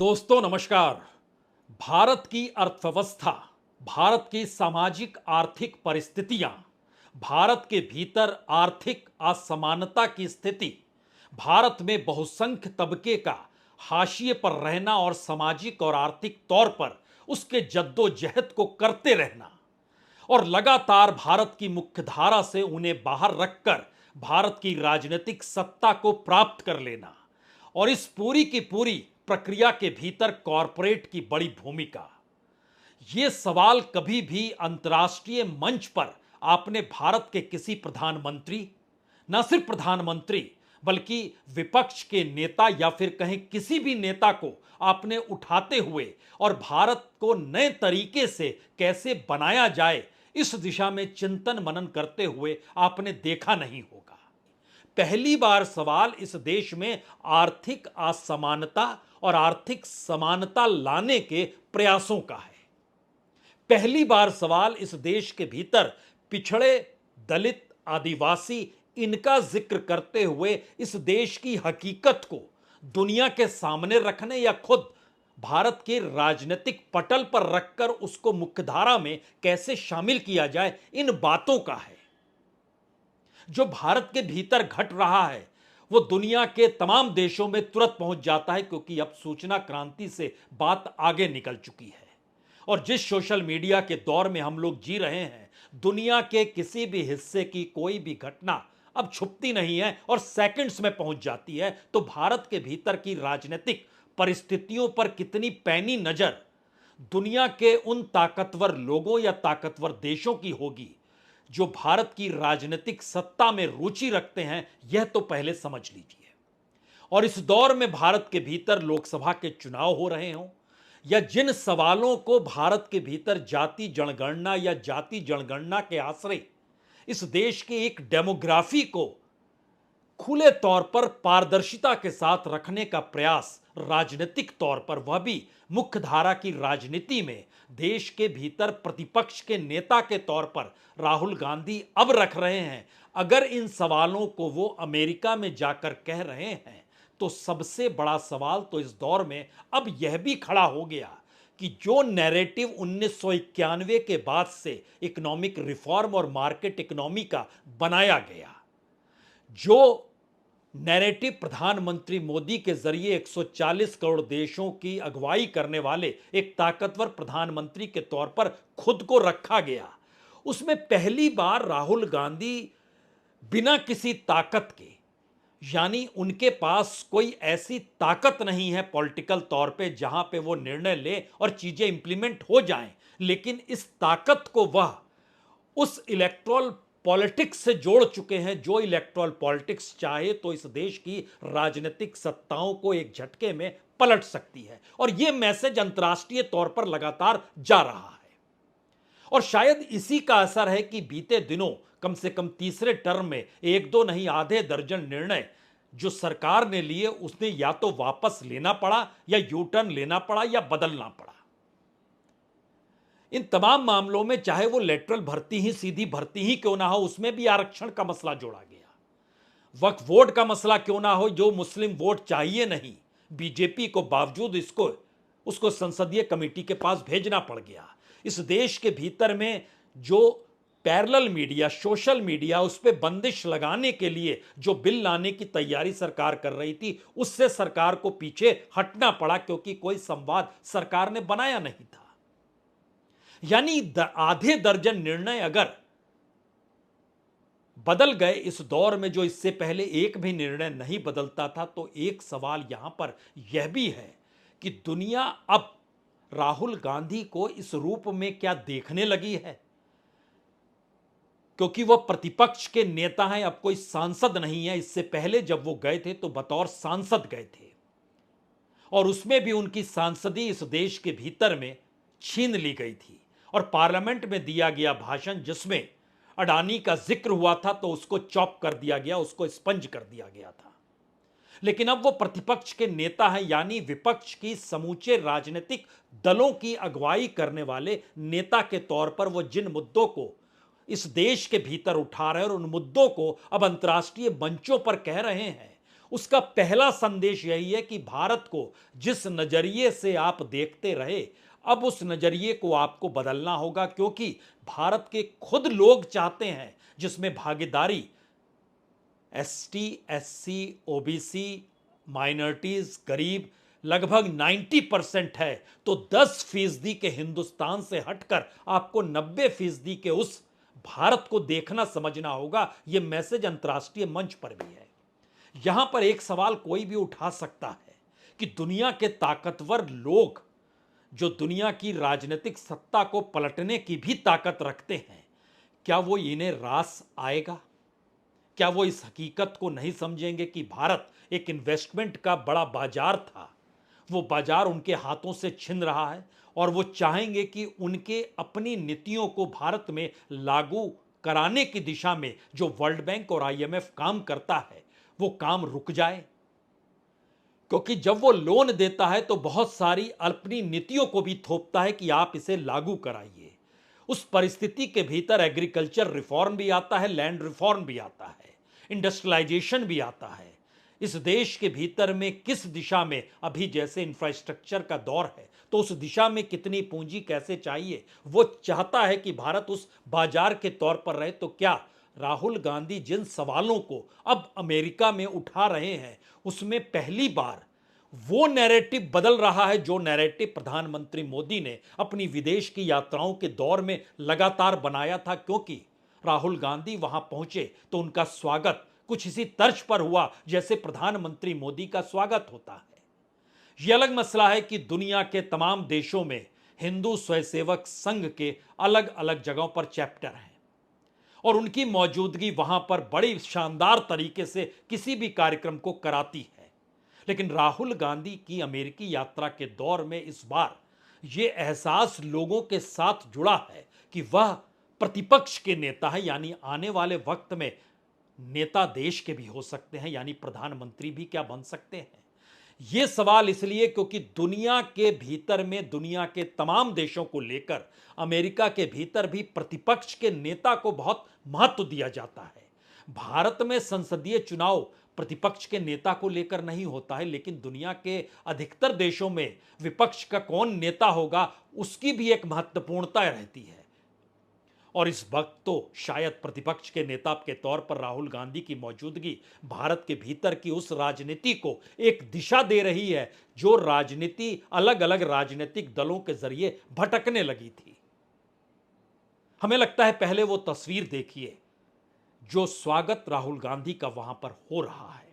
दोस्तों नमस्कार। भारत की अर्थव्यवस्था, भारत की सामाजिक आर्थिक परिस्थितियां, भारत के भीतर आर्थिक असमानता की स्थिति, भारत में बहुसंख्य तबके का हाशिए पर रहना और सामाजिक और आर्थिक तौर पर उसके जद्दोजहद को करते रहना और लगातार भारत की मुख्यधारा से उन्हें बाहर रखकर भारत की राजनीतिक सत्ता को प्राप्त कर लेना और इस पूरी की पूरी प्रक्रिया के भीतर कॉरपोरेट की बड़ी भूमिका। ये सवाल कभी भी अंतर्राष्ट्रीय मंच पर आपने भारत के किसी प्रधानमंत्री, न सिर्फ प्रधानमंत्री बल्कि विपक्ष के नेता या फिर कहें किसी भी नेता को आपने उठाते हुए और भारत को नए तरीके से कैसे बनाया जाए इस दिशा में चिंतन मनन करते हुए आपने देखा नहीं होगा। पहली बार सवाल इस देश में आर्थिक असमानता और आर्थिक समानता लाने के प्रयासों का है। पहली बार सवाल इस देश के भीतर पिछड़े, दलित, आदिवासी इनका जिक्र करते हुए इस देश की हकीकत को दुनिया के सामने रखने या खुद भारत के राजनीतिक पटल पर रखकर उसको मुख्यधारा में कैसे शामिल किया जाए, इन बातों का है। जो भारत के भीतर घट रहा है वो दुनिया के तमाम देशों में तुरंत पहुंच जाता है, क्योंकि अब सूचना क्रांति से बात आगे निकल चुकी है। और जिस सोशल मीडिया के दौर में हम लोग जी रहे हैं, दुनिया के किसी भी हिस्से की कोई भी घटना अब छुपती नहीं है और सेकंड्स में पहुंच जाती है। तो भारत के भीतर की राजनीतिक परिस्थितियों पर कितनी पैनी नजर दुनिया के उन ताकतवर लोगों या ताकतवर देशों की होगी जो भारत की राजनीतिक सत्ता में रुचि रखते हैं, यह तो पहले समझ लीजिए। और इस दौर में भारत के भीतर लोकसभा के चुनाव हो रहे हों या जिन सवालों को भारत के भीतर जाति जनगणना या जाति जनगणना के आश्रय इस देश के एक डेमोग्राफी को खुले तौर पर पारदर्शिता के साथ रखने का प्रयास राजनीतिक तौर पर, वह भी मुख्यधारा की राजनीति में देश के भीतर प्रतिपक्ष के नेता के तौर पर राहुल गांधी अब रख रहे हैं, अगर इन सवालों को वो अमेरिका में जाकर कह रहे हैं तो सबसे बड़ा सवाल तो इस दौर में अब यह भी खड़ा हो गया कि जो नैरेटिव 1991 के बाद से इकोनॉमिक रिफॉर्म और मार्केट इकोनॉमी का बनाया गया, जो नैरेटिव प्रधानमंत्री मोदी के जरिए 140 करोड़ देशों की अगुवाई करने वाले एक ताकतवर प्रधानमंत्री के तौर पर खुद को रखा गया, उसमें पहली बार राहुल गांधी बिना किसी ताकत के, यानी उनके पास कोई ऐसी ताकत नहीं है पॉलिटिकल तौर पे जहां पे वो निर्णय ले और चीजें इंप्लीमेंट हो जाएं, लेकिन इस ताकत को वह उस इलेक्टोरल पॉलिटिक्स से जोड़ चुके हैं जो इलेक्टोरल पॉलिटिक्स चाहे तो इस देश की राजनीतिक सत्ताओं को एक झटके में पलट सकती है। और यह मैसेज अंतर्राष्ट्रीय तौर पर लगातार जा रहा है और शायद इसी का असर है कि बीते दिनों कम से कम तीसरे टर्म में एक दो नहीं आधे दर्जन निर्णय जो सरकार ने लिए उसने या तो वापस लेना पड़ा या यू टर्न लेना पड़ा या बदलना पड़ा। इन तमाम मामलों में चाहे वो लेटरल भर्ती ही, सीधी भर्ती ही क्यों ना हो, उसमें भी आरक्षण का मसला जोड़ा गया। वक्फ बोर्ड का मसला क्यों ना हो, जो मुस्लिम वोट चाहिए नहीं, बीजेपी को बावजूद उसको संसदीय कमेटी के पास भेजना पड़ गया। इस देश के भीतर में जो पैरेलल मीडिया, सोशल मीडिया, उस पर बंदिश लगाने के लिए जो बिल लाने की तैयारी सरकार कर रही थी, उससे सरकार को पीछे हटना पड़ा क्योंकि कोई संवाद सरकार ने बनाया नहीं था। यानी आधे दर्जन निर्णय अगर बदल गए इस दौर में, जो इससे पहले एक भी निर्णय नहीं बदलता था, तो एक सवाल यहां पर यह भी है कि दुनिया अब राहुल गांधी को इस रूप में क्या देखने लगी है, क्योंकि वह प्रतिपक्ष के नेता हैं, अब कोई सांसद नहीं है। इससे पहले जब वो गए थे तो बतौर सांसद गए थे और उसमें भी उनकी सांसदी इस देश के भीतर में छीन ली गई थी और पार्लियामेंट में दिया गया भाषण जिसमें अडानी का जिक्र हुआ था तो उसको चॉप कर दिया गया, उसको स्पंज कर दिया गया था। लेकिन अब वो प्रतिपक्ष के नेता हैं, यानी विपक्ष की समूचे राजनीतिक दलों की अगुवाई करने वाले नेता के तौर पर वो जिन मुद्दों को इस देश के भीतर उठा रहे हैं और उन मुद्दों को अब अंतर्राष्ट्रीय मंचों पर कह रहे हैं, उसका पहला संदेश यही है कि भारत को जिस नजरिए से आप देखते रहे, अब उस नजरिए को आपको बदलना होगा, क्योंकि भारत के खुद लोग चाहते हैं जिसमें भागीदारी एसटी, एससी, ओबीसी, माइनॉरिटीज, गरीब लगभग 90% है, तो 10% के हिंदुस्तान से हटकर आपको 90% के उस भारत को देखना समझना होगा। यह मैसेज अंतर्राष्ट्रीय मंच पर भी है। यहां पर एक सवाल कोई भी उठा सकता है कि दुनिया के ताकतवर लोग जो दुनिया की राजनीतिक सत्ता को पलटने की भी ताकत रखते हैं, क्या वो इन्हें रास आएगा? क्या वो इस हकीकत को नहीं समझेंगे कि भारत एक इन्वेस्टमेंट का बड़ा बाजार था, वो बाजार उनके हाथों से छिन रहा है और वो चाहेंगे कि उनके अपनी नीतियों को भारत में लागू कराने की दिशा में जो वर्ल्ड बैंक और आईएमएफ काम करता है वो काम रुक जाए। क्योंकि जब वो लोन देता है तो बहुत सारी अपनी नीतियों को भी थोपता है कि आप इसे लागू कराइए। उस परिस्थिति के भीतर एग्रीकल्चर रिफॉर्म भी आता है, लैंड रिफॉर्म भी आता है, इंडस्ट्रियलाइजेशन भी आता है। इस देश के भीतर में किस दिशा में, अभी जैसे इंफ्रास्ट्रक्चर का दौर है तो उस दिशा में कितनी पूंजी कैसे चाहिए, वो चाहता है कि भारत उस बाजार के तौर पर रहे। तो क्या राहुल गांधी जिन सवालों को अब अमेरिका में उठा रहे हैं उसमें पहली बार वो नैरेटिव बदल रहा है जो नैरेटिव प्रधानमंत्री मोदी ने अपनी विदेश की यात्राओं के दौर में लगातार बनाया था? क्योंकि राहुल गांधी वहां पहुंचे तो उनका स्वागत कुछ इसी तर्ज पर हुआ जैसे प्रधानमंत्री मोदी का स्वागत होता है। यह अलग मसला है कि दुनिया के तमाम देशों में हिंदू स्वयंसेवक संघ के अलग अलग जगहों पर चैप्टर हैं और उनकी मौजूदगी वहां पर बड़ी शानदार तरीके से किसी भी कार्यक्रम को कराती है। लेकिन राहुल गांधी की अमेरिकी यात्रा के दौर में इस बार यह एहसास लोगों के साथ जुड़ा है कि वह प्रतिपक्ष के नेता है, यानी आने वाले वक्त में नेता देश के भी हो सकते हैं, यानी प्रधानमंत्री भी क्या बन सकते हैं। यह सवाल इसलिए क्योंकि दुनिया के भीतर में दुनिया के तमाम देशों को लेकर अमेरिका के भीतर भी प्रतिपक्ष के नेता को बहुत महत्व दिया जाता है। भारत में संसदीय चुनाव प्रतिपक्ष के नेता को लेकर नहीं होता है, लेकिन दुनिया के अधिकतर देशों में विपक्ष का कौन नेता होगा उसकी भी एक महत्वपूर्णता रहती है। और इस वक्त तो शायद प्रतिपक्ष के नेता के तौर पर राहुल गांधी की मौजूदगी भारत के भीतर की उस राजनीति को एक दिशा दे रही है जो राजनीति अलग अलग राजनीतिक दलों के जरिए भटकने लगी थी। हमें लगता है पहले वो तस्वीर देखिए जो स्वागत राहुल गांधी का वहां पर हो रहा है।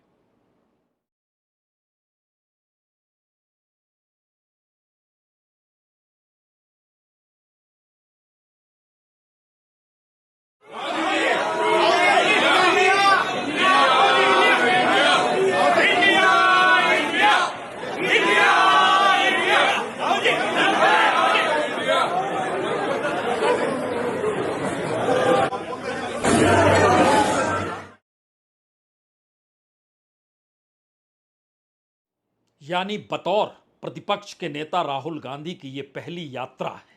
यानी बतौर प्रतिपक्ष के नेता राहुल गांधी की यह पहली यात्रा है।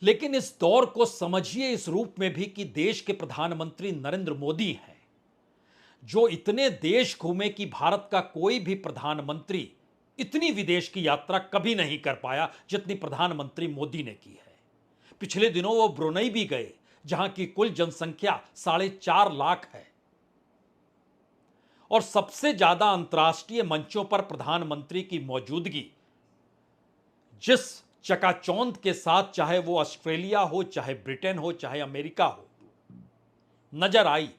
लेकिन इस दौर को समझिए इस रूप में भी कि देश के प्रधानमंत्री नरेंद्र मोदी हैं, जो इतने देश घूमे कि भारत का कोई भी प्रधानमंत्री इतनी विदेश की यात्रा कभी नहीं कर पाया जितनी प्रधानमंत्री मोदी ने की है। पिछले दिनों वो ब्रुनई भी गए जहां की कुल जनसंख्या 4.5 लाख है और सबसे ज्यादा अंतर्राष्ट्रीय मंचों पर प्रधानमंत्री की मौजूदगी जिस चकाचौंध के साथ, चाहे वो ऑस्ट्रेलिया हो, चाहे ब्रिटेन हो, चाहे अमेरिका हो, नजर आई,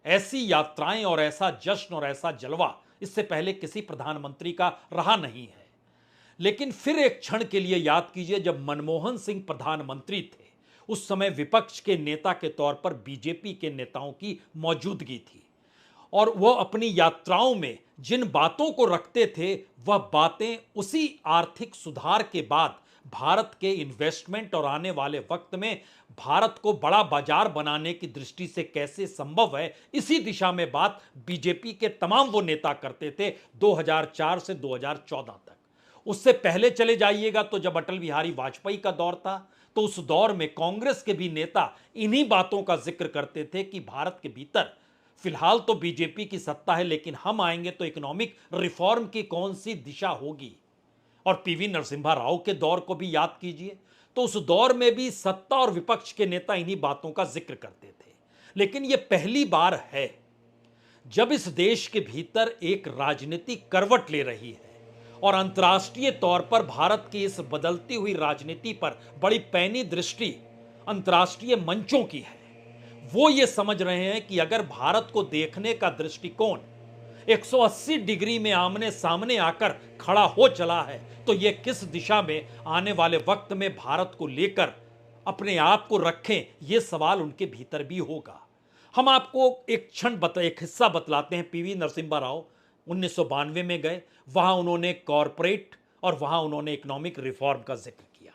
ऐसी यात्राएं और ऐसा जश्न और ऐसा जलवा इससे पहले किसी प्रधानमंत्री का रहा नहीं है। लेकिन फिर एक क्षण के लिए याद कीजिए जब मनमोहन सिंह प्रधानमंत्री थे, उस समय विपक्ष के नेता के तौर पर बीजेपी के नेताओं की मौजूदगी थी और वह अपनी यात्राओं में जिन बातों को रखते थे वह बातें उसी आर्थिक सुधार के बाद भारत के इन्वेस्टमेंट और आने वाले वक्त में भारत को बड़ा बाजार बनाने की दृष्टि से कैसे संभव है, इसी दिशा में बात बीजेपी के तमाम वो नेता करते थे 2004 से 2014 तक। उससे पहले चले जाइएगा तो जब अटल बिहारी वाजपेयी का दौर था तो उस दौर में कांग्रेस के भी नेता इन्हीं बातों का जिक्र करते थे कि भारत के भीतर फिलहाल तो बीजेपी की सत्ता है, लेकिन हम आएंगे तो इकोनॉमिक रिफॉर्म की कौन सी दिशा होगी। और पीवी नरसिम्हा राव के दौर को भी याद कीजिए, तो उस दौर में भी सत्ता और विपक्ष के नेता इन्हीं बातों का जिक्र करते थे। लेकिन यह पहली बार है जब इस देश के भीतर एक राजनीति करवट ले रही है और अंतर्राष्ट्रीय तौर पर भारत की इस बदलती हुई राजनीति पर बड़ी पैनी दृष्टि अंतर्राष्ट्रीय मंचों की है। वो ये समझ रहे हैं कि अगर भारत को देखने का दृष्टिकोण 180 डिग्री में आमने सामने आकर खड़ा हो चला है, तो ये किस दिशा में आने वाले वक्त में भारत को लेकर अपने आप को रखें, ये सवाल उनके भीतर भी होगा। हम आपको एक हिस्सा बतलाते हैं। पीवी नरसिम्हा राव 1992 में गए, वहां उन्होंने कॉरपोरेट और वहां उन्होंने इकोनॉमिक रिफॉर्म का जिक्र किया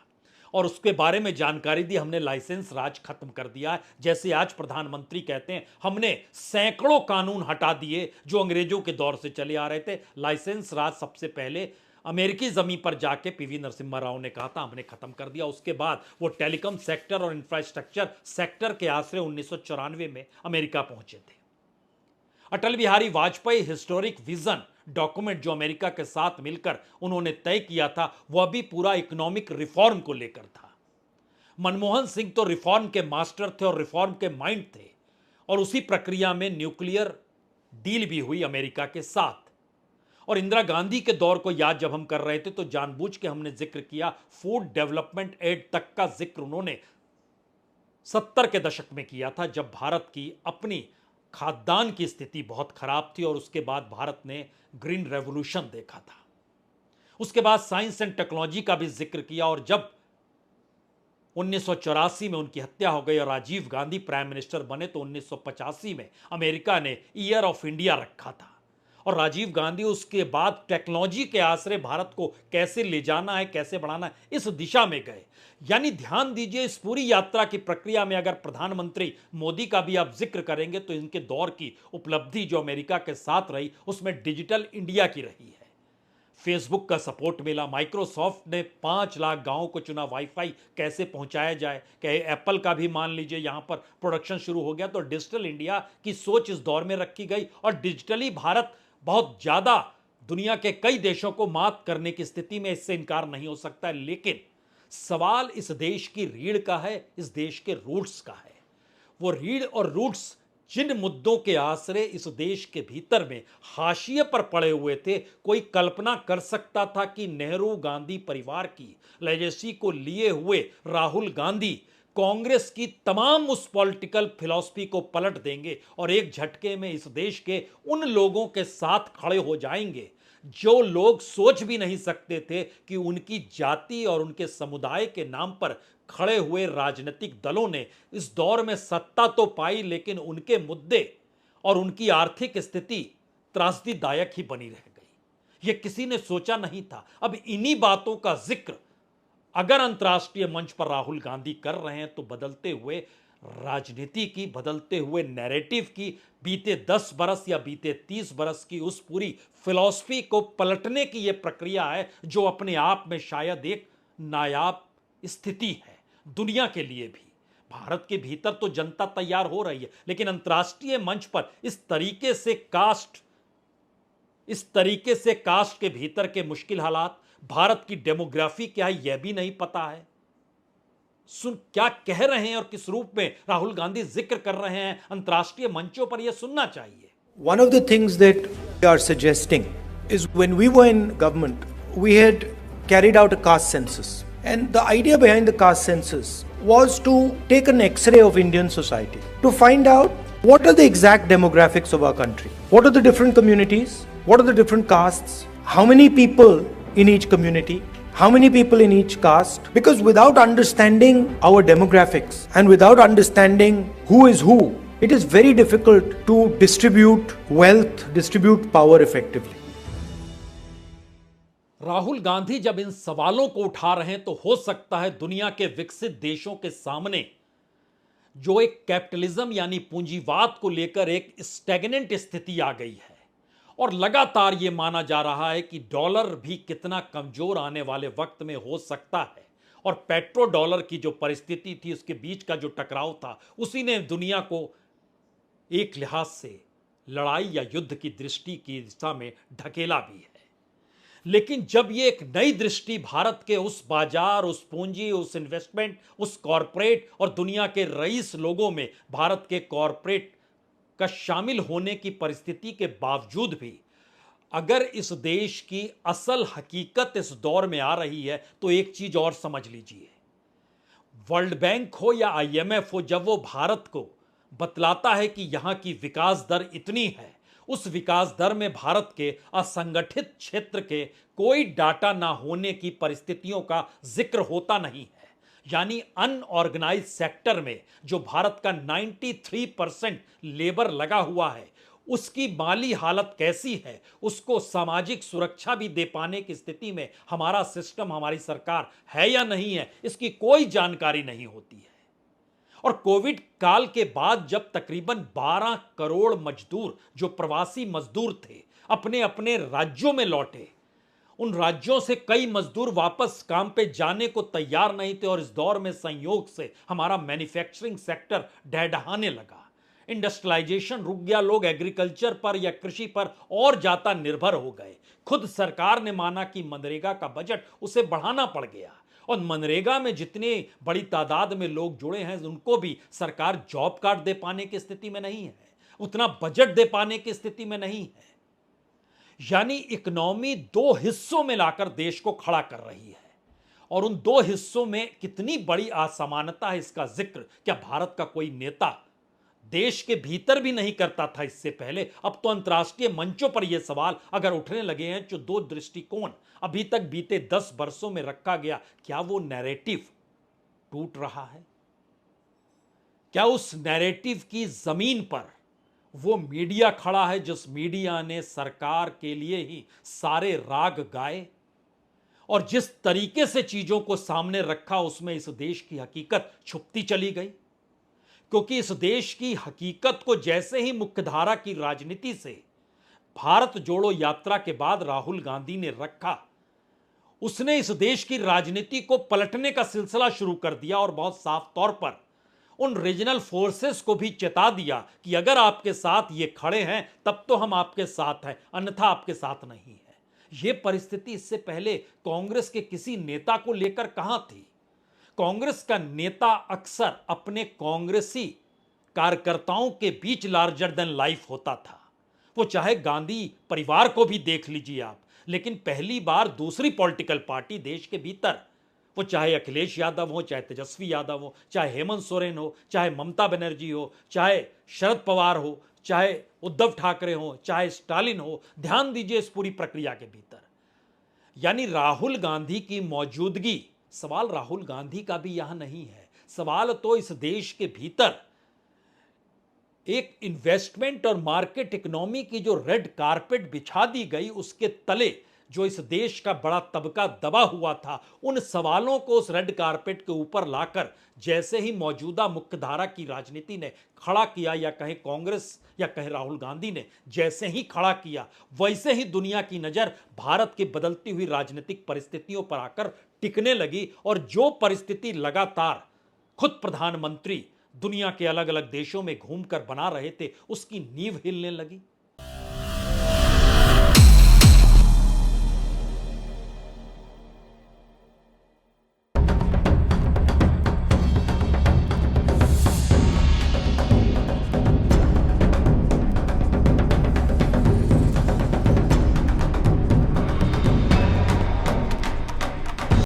और उसके बारे में जानकारी दी, हमने लाइसेंस राज खत्म कर दिया। जैसे आज प्रधानमंत्री कहते हैं हमने सैकड़ों कानून हटा दिए जो अंग्रेजों के दौर से चले आ रहे थे। लाइसेंस राज सबसे पहले अमेरिकी जमीन पर जाके पीवी नरसिम्हा राव ने कहा था हमने खत्म कर दिया। उसके बाद वो टेलीकॉम सेक्टर और इंफ्रास्ट्रक्चर सेक्टर के आश्रय 1994 में अमेरिका पहुंचे थे। Atal Bihari Vajpayee historic vision document जो अमेरिका के साथ मिलकर उन्होंने तय किया था, वह भी पूरा इकोनॉमिक रिफॉर्म को लेकर था। मनमोहन सिंह तो रिफॉर्म के मास्टर थे और रिफॉर्म के माइंड थे, और उसी प्रक्रिया में न्यूक्लियर डील भी हुई अमेरिका के साथ। और इंदिरा गांधी के दौर को याद जब हम कर रहे थे तो जानबूझ के हमने जिक्र किया, फूड डेवलपमेंट एड तक का जिक्र उन्होंने 70 के दशक में किया था, जब भारत की अपनी खाद्यान्न की स्थिति बहुत खराब थी और उसके बाद भारत ने ग्रीन रेवोल्यूशन देखा था। उसके बाद साइंस एंड टेक्नोलॉजी का भी जिक्र किया, और जब 1984 में उनकी हत्या हो गई और राजीव गांधी प्राइम मिनिस्टर बने तो 1985 में अमेरिका ने ईयर ऑफ इंडिया रखा था। और राजीव गांधी उसके बाद टेक्नोलॉजी के आश्रय भारत को कैसे ले जाना है, कैसे बढ़ाना है, इस दिशा में गए। यानी ध्यान दीजिए, इस पूरी यात्रा की प्रक्रिया में अगर प्रधानमंत्री मोदी का भी आप जिक्र करेंगे तो इनके दौर की उपलब्धि जो अमेरिका के साथ रही, उसमें डिजिटल इंडिया की रही है। फेसबुक का सपोर्ट मिला, माइक्रोसॉफ्ट ने 5 लाख गांवों को चुना वाईफाई कैसे पहुंचाया जाए, कहे एप्पल का भी मान लीजिए यहां पर प्रोडक्शन शुरू हो गया। तो डिजिटल इंडिया की सोच इस दौर में रखी गई और डिजिटली भारत बहुत ज्यादा दुनिया के कई देशों को मात करने की स्थिति में, इससे इनकार नहीं हो सकता है। लेकिन सवाल इस देश की रीढ़ का है, इस देश के रूट्स का है। वो रीढ़ और रूट्स जिन मुद्दों के आश्रय इस देश के भीतर में हाशिए पर पड़े हुए थे, कोई कल्पना कर सकता था कि नेहरू गांधी परिवार की लेगेसी को लिए हुए राहुल गांधी कांग्रेस की तमाम उस पॉलिटिकल फिलॉसफी को पलट देंगे और एक झटके में इस देश के उन लोगों के साथ खड़े हो जाएंगे जो लोग सोच भी नहीं सकते थे कि उनकी जाति और उनके समुदाय के नाम पर खड़े हुए राजनीतिक दलों ने इस दौर में सत्ता तो पाई, लेकिन उनके मुद्दे और उनकी आर्थिक स्थिति त्रासदीदायक ही बनी रह गई। यह किसी ने सोचा नहीं था। अब इन्हीं बातों का जिक्र अगर अंतर्राष्ट्रीय मंच पर राहुल गांधी कर रहे हैं तो बदलते हुए राजनीति की, बदलते हुए नैरेटिव की, बीते 10 बरस या बीते 30 बरस की उस पूरी फिलॉसफी को पलटने की यह प्रक्रिया है, जो अपने आप में शायद एक नायाब स्थिति है दुनिया के लिए भी। भारत के भीतर तो जनता तैयार हो रही है, लेकिन अंतर्राष्ट्रीय मंच पर इस तरीके से कास्ट के भीतर के मुश्किल हालात, भारत की डेमोग्राफी क्या है यह भी नहीं पता है। क्या कह रहे हैं और किस रूप में राहुल गांधी जिक्र कर रहे हैं अंतर्राष्ट्रीय मंचों पर, यह सुनना चाहिए। One of the things that we are suggesting is when we were in government, we had carried out a caste census. And the idea behind the caste census was to take an X-ray of Indian society, to find out what are the exact demographics of our country, what are the different communities, what are the different castes, how many people in each community, how many people in each caste. Because without understanding our demographics and without understanding who is who, it is very difficult to distribute wealth, distribute power effectively. Rahul Gandhi जब इन सवालों को उठा रहे हैं तो हो सकता है दुनिया के विकसित देशों के सामने जो एक कैपिटलिज्म यानी पूंजीवाद को लेकर एक स्टैग्नेंट स्थिति आ गई है, और लगातार यह माना जा रहा है कि डॉलर भी कितना कमजोर आने वाले वक्त में हो सकता है, और पेट्रो डॉलर की जो परिस्थिति थी, उसके बीच का जो टकराव था, उसी ने दुनिया को एक लिहाज से लड़ाई या युद्ध की दृष्टि की दिशा में ढकेला भी है। लेकिन जब ये एक नई दृष्टि भारत के उस बाजार, उस पूंजी, उस इन्वेस्टमेंट, उस कॉरपोरेट और दुनिया के रईस लोगों में भारत के कॉरपोरेट का शामिल होने की परिस्थिति के बावजूद भी अगर इस देश की असल हकीकत इस दौर में आ रही है तो एक चीज और समझ लीजिए, वर्ल्ड बैंक हो या आईएमएफ हो, जब वो भारत को बतलाता है कि यहां की विकास दर इतनी है, उस विकास दर में भारत के असंगठित क्षेत्र के कोई डाटा ना होने की परिस्थितियों का जिक्र होता नहीं है। यानी अनऑर्गेनाइज सेक्टर में जो भारत का 93% लेबर लगा हुआ है, उसकी माली हालत कैसी है, उसको सामाजिक सुरक्षा भी दे पाने की स्थिति में हमारा सिस्टम, हमारी सरकार है या नहीं है, इसकी कोई जानकारी नहीं होती है। और कोविड काल के बाद जब तकरीबन 12 करोड़ मजदूर जो प्रवासी मजदूर थे अपने अपने राज्यों में लौटे, उन राज्यों से कई मजदूर वापस काम पे जाने को तैयार नहीं थे और इस दौर में संयोग से हमारा मैन्युफैक्चरिंग सेक्टर डहडहाने लगा, इंडस्ट्रियलाइजेशन रुक गया, लोग एग्रीकल्चर पर या कृषि पर और ज्यादा निर्भर हो गए। खुद सरकार ने माना कि मनरेगा का बजट उसे बढ़ाना पड़ गया और मनरेगा में जितने बड़ी तादाद में लोग जुड़े हैं उनको भी सरकार जॉब कार्ड दे पाने की स्थिति में नहीं है, उतना बजट दे पाने की स्थिति में नहीं है। यानी इकोनॉमी दो हिस्सों में लाकर देश को खड़ा कर रही है और उन दो हिस्सों में कितनी बड़ी असमानता है इसका जिक्र क्या भारत का कोई नेता देश के भीतर भी नहीं करता था इससे पहले। अब तो अंतर्राष्ट्रीय मंचों पर यह सवाल अगर उठने लगे हैं, जो दो दृष्टिकोण अभी तक बीते 10 वर्षों में रखा गया, क्या वो नैरेटिव टूट रहा है? क्या उस नैरेटिव की जमीन पर वो मीडिया खड़ा है जिस मीडिया ने सरकार के लिए ही सारे राग गाए और जिस तरीके से चीजों को सामने रखा उसमें इस देश की हकीकत छुपती चली गई? क्योंकि इस देश की हकीकत को जैसे ही मुख्यधारा की राजनीति से भारत जोड़ो यात्रा के बाद राहुल गांधी ने रखा, उसने इस देश की राजनीति को पलटने का सिलसिला शुरू कर दिया और बहुत साफ तौर पर उन रीजनल फोर्सेस को भी चेता दिया कि अगर आपके साथ ये खड़े हैं तब तो हम आपके साथ हैं, अन्यथा आपके साथ नहीं है। यह परिस्थिति इससे पहले कांग्रेस के किसी नेता को लेकर कहां थी? कांग्रेस का नेता अक्सर अपने कांग्रेसी कार्यकर्ताओं के बीच लार्जर देन लाइफ होता था। वो चाहे गांधी परिवार को भी देख लीजिए आप, लेकिन पहली बार दूसरी पॉलिटिकल पार्टी देश के भीतर, वो चाहे अखिलेश यादव हो, चाहे तेजस्वी यादव हो, चाहे हेमंत सोरेन हो, चाहे ममता बनर्जी हो, चाहे शरद पवार हो, चाहे उद्धव ठाकरे हो, चाहे स्टालिन हो, ध्यान दीजिए इस पूरी प्रक्रिया के भीतर यानी राहुल गांधी की मौजूदगी। सवाल राहुल गांधी का भी यहां नहीं है, सवाल तो इस देश के भीतर एक इन्वेस्टमेंट और मार्केट इकोनॉमी की जो रेड कारपेट बिछा दी गई, उसके तले जो इस देश का बड़ा तबका दबा हुआ था, उन सवालों को उस रेड कारपेट के ऊपर लाकर जैसे ही मौजूदा मुख्यधारा की राजनीति ने खड़ा किया, या कहें कांग्रेस या कहें राहुल गांधी ने जैसे ही खड़ा किया, वैसे ही दुनिया की नजर भारत की बदलती हुई राजनीतिक परिस्थितियों पर आकर टिकने लगी और जो परिस्थिति लगातार खुद प्रधानमंत्री दुनिया के अलग अलग देशों में घूमकर बना रहे थे, उसकी नींव हिलने लगी।